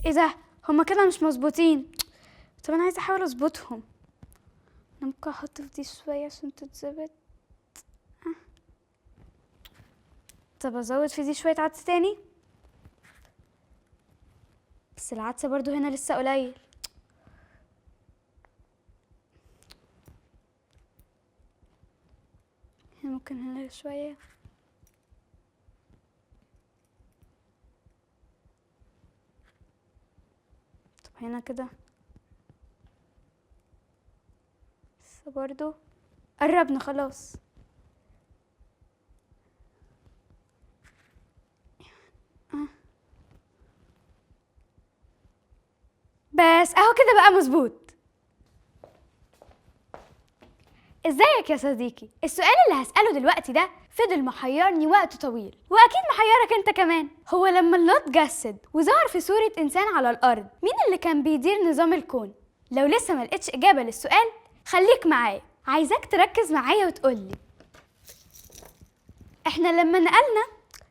ايه ده؟ هما كده مش مظبوطين. طب انا عايزه احاول اظبطهم. انا ممكن احط في دي شويه عشان تتظبط. طب ازود في دي شويه عدس تاني، بس العدس برضو هنا لسه قليل. ممكن هنا شويه. طب هنا كده لسه برضو. قربنا خلاص. بس اهو كده بقى مظبوط. ازيك يا صديقي؟ السؤال اللي هسأله دلوقتي ده فضل محيرني وقت طويل، واكيد محيرك انت كمان. هو لما الله اتجسد وظهر في صورة انسان على الارض، مين اللي كان بيدير نظام الكون؟ لو لسه ما لقيتش اجابة للسؤال خليك معايا، عايزاك تركز معايا وتقولي. احنا لما نقلنا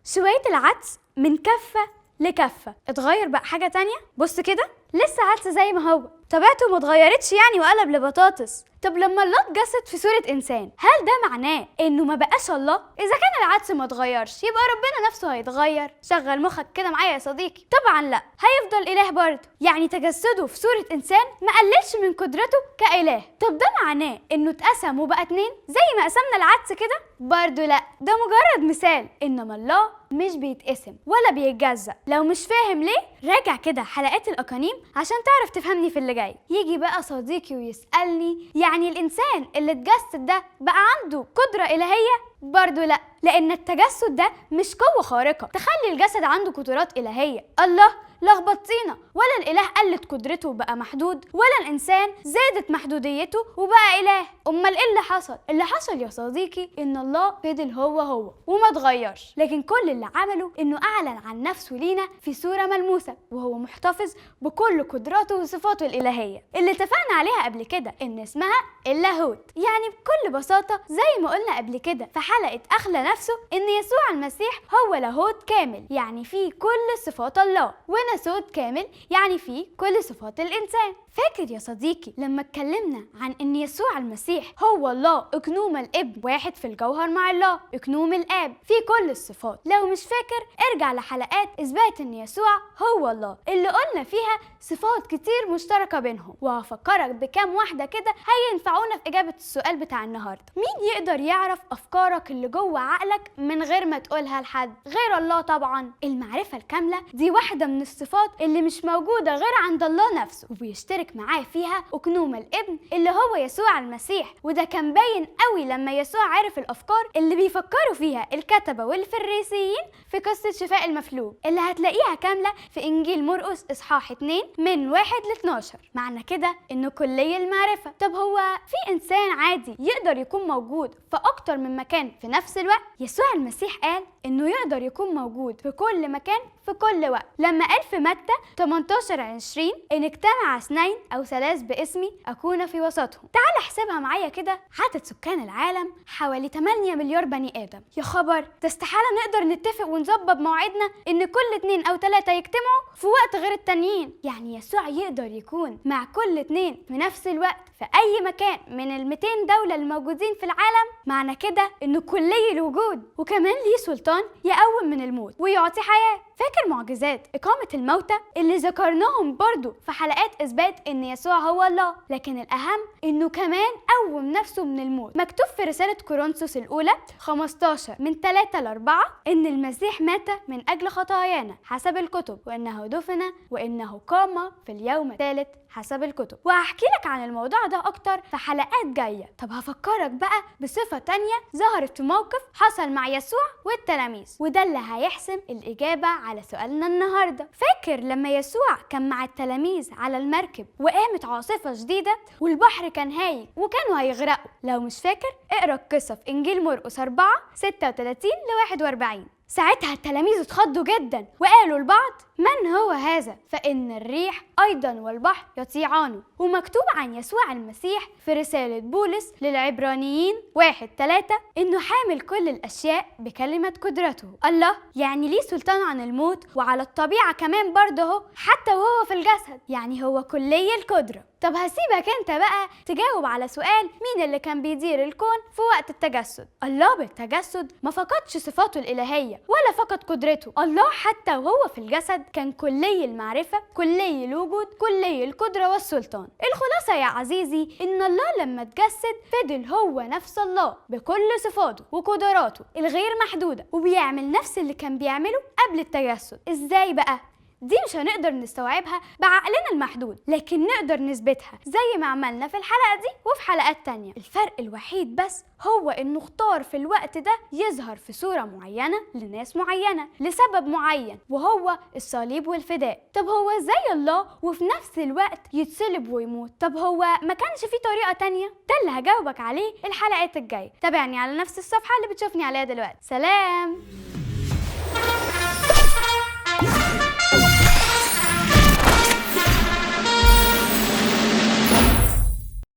شوية العدس من كفة لكفة اتغير بقى حاجة تانية. بص كده لسه عدس زي ما هو، طبيعته ما اتغيرتش يعني وقلب لبطاطس. طب لما الله اتجسد في صورة انسان، هل ده معناه انه ما بقاش الله؟ اذا كان العدس ما اتغيرش يبقى ربنا نفسه هيتغير؟ شغل مخك كده معايا يا صديقي. طبعا لا، هيفضل اله برضه. يعني تجسده في صورة انسان ما قللش من قدرته كاله. طب ده معناه انه اتقسم وبقى اتنين زي ما قسمنا العدس كده؟ برضه لا، ده مجرد مثال، انما الله مش بيتقسم ولا بيتجزأ. لو مش فاهم ليه راجع كده حلقات الأقانيم عشان تعرف تفهمني في اللي جاي. يجي بقى صديقي ويسألني يعني الإنسان اللي اتجسد ده بقى عنده قدرة إلهية؟ برضه لا، لأن التجسد ده مش قوة خارقة تخلي الجسد عنده قدرات إلهية. الله لخبطتينا، ولا الإله قلت قدرته وبقى محدود، ولا الإنسان زادت محدوديته وبقى إله. أمال إيه اللي حصل؟ اللي حصل يا صديقي إن الله فضل هو وما اتغيرش، لكن كل اللي عمله إنه أعلن عن نفسه لينا في صورة ملموسة، وهو محتفظ بكل قدراته وصفاته الإلهية اللي اتفقنا عليها قبل كده إن اسمها اللاهوت. يعني بكل بساطة زي ما قلنا قبل كده في حلقة أخلى نفسه إن يسوع المسيح هو لاهوت كامل، يعني فيه كل صفات الله، وناسوت كامل يعني فيه كل صفات الإنسان. فاكر يا صديقي لما اتكلمنا عن ان يسوع المسيح هو الله اكنوم الابن، واحد في الجوهر مع الله اكنوم الاب في كل الصفات؟ لو مش فاكر ارجع لحلقات اثبات ان يسوع هو الله اللي قلنا فيها صفات كتير مشتركة بينهم، وهفكرك بكام واحدة كده هينفعونا في اجابة السؤال بتاع النهاردة. مين يقدر يعرف افكارك اللي جوه عقلك من غير ما تقولها لحد غير الله؟ طبعا المعرفة الكاملة دي واحدة من الصفات اللي مش موجودة غير عند الله نفسه، وبيشترك معاه فيها أكنوم الابن اللي هو يسوع المسيح. وده كان باين قوي لما يسوع عرف الأفكار اللي بيفكروا فيها الكتبة والفريسيين في قصة شفاء المفلوج اللي هتلاقيها كاملة في إنجيل مرقس إصحاح 2 من 1 ل 12. معنى كده إنه كلي المعرفة. طب هو في إنسان عادي يقدر يكون موجود في أكتر من مكان في نفس الوقت؟ يسوع المسيح قال إنه يقدر يكون موجود في كل مكان في كل وقت، لما قال في متى 18:20 إن اجتمع اثنين أو ثلاث باسمي أكون في وسطهم. تعال احسبها معايا كده، عدد سكان العالم حوالي 8 مليار بني آدم. يا خبر، ده استحالة نقدر نتفق ونظبط مواعيدنا إن كل 2 أو 3 يجتمعوا في وقت غير التانيين. يعني يسوع يقدر يكون مع كل 2 في نفس الوقت في أي مكان من ال 200 دولة الموجودين في العالم. معنى كده إنه كلي الوجود، وكمان ليه سلطان يقوم من الموت ويعطي حياة. فاكر معجزات إقامة الموتى اللي ذكرناهم برضو في حلقات إثبات إن يسوع هو الله؟ لكن الأهم إنه كمان قوم نفسه من الموت. مكتوب في رسالة كورنثوس الأولى 15 من 3 ل 4 إن المسيح مات من أجل خطايانا حسب الكتب، وإنه دفن، وإنه قام في اليوم الثالث حسب الكتب. وهحكي لك عن الموضوع ده أكتر في حلقات جاية. طب هفكرك بقى بصفة تانية ظهرت في موقف حصل مع يسوع والتلاميذ، وده اللي هيحسم الإجابة على سؤالنا النهاردة. فاكر لما يسوع كان مع التلاميذ على المركب وقامت عاصفة شديدة والبحر كان هايج وكانوا هيغرقوا؟ لو مش فاكر اقرأ القصة في إنجيل مرقس 4:36 ل 41. ساعتها التلاميذ اتخضوا جدا وقالوا لبعض: من هو هذا؟ فإن الريح أيضا والبحر يطيعانه ومكتوب عن يسوع المسيح في رسالة بولس للعبرانيين 1:3 إنه حامل كل الأشياء بكلمة قدرته. الله، يعني ليه سلطان عن الموت وعلى الطبيعة كمان برضه هو، حتى وهو في الجسد، يعني هو كلي القدرة. طب هسيبك انت بقى تجاوب على سؤال مين اللي كان بيدير الكون في وقت التجسد. الله بالتجسد ما فقدش صفاته الإلهية ولا فقد قدرته. الله حتى وهو في الجسد كان كلي المعرفة، كلي الوجود، كلي القدرة والسلطان. الخلاصة يا عزيزي إن الله لما اتجسد فضل هو نفس الله بكل صفاته وقدراته الغير محدودة، وبيعمل نفس اللي كان بيعمله قبل التجسد. ازاي بقى؟ دي مش هنقدر نستوعبها بعقلنا المحدود، لكن نقدر نثبتها زي ما عملنا في الحلقة دي وفي حلقات تانية. الفرق الوحيد بس هو انه اختار في الوقت ده يظهر في صورة معينة لناس معينة لسبب معين، وهو الصليب والفداء. طب هو ازاي الله وفي نفس الوقت يتصلب ويموت؟ طب هو ما كانش في طريقة تانية؟ ده اللي هجاوبك عليه الحلقات الجاية. تابعني على نفس الصفحة اللي بتشوفني عليها دلوقتي. سلام.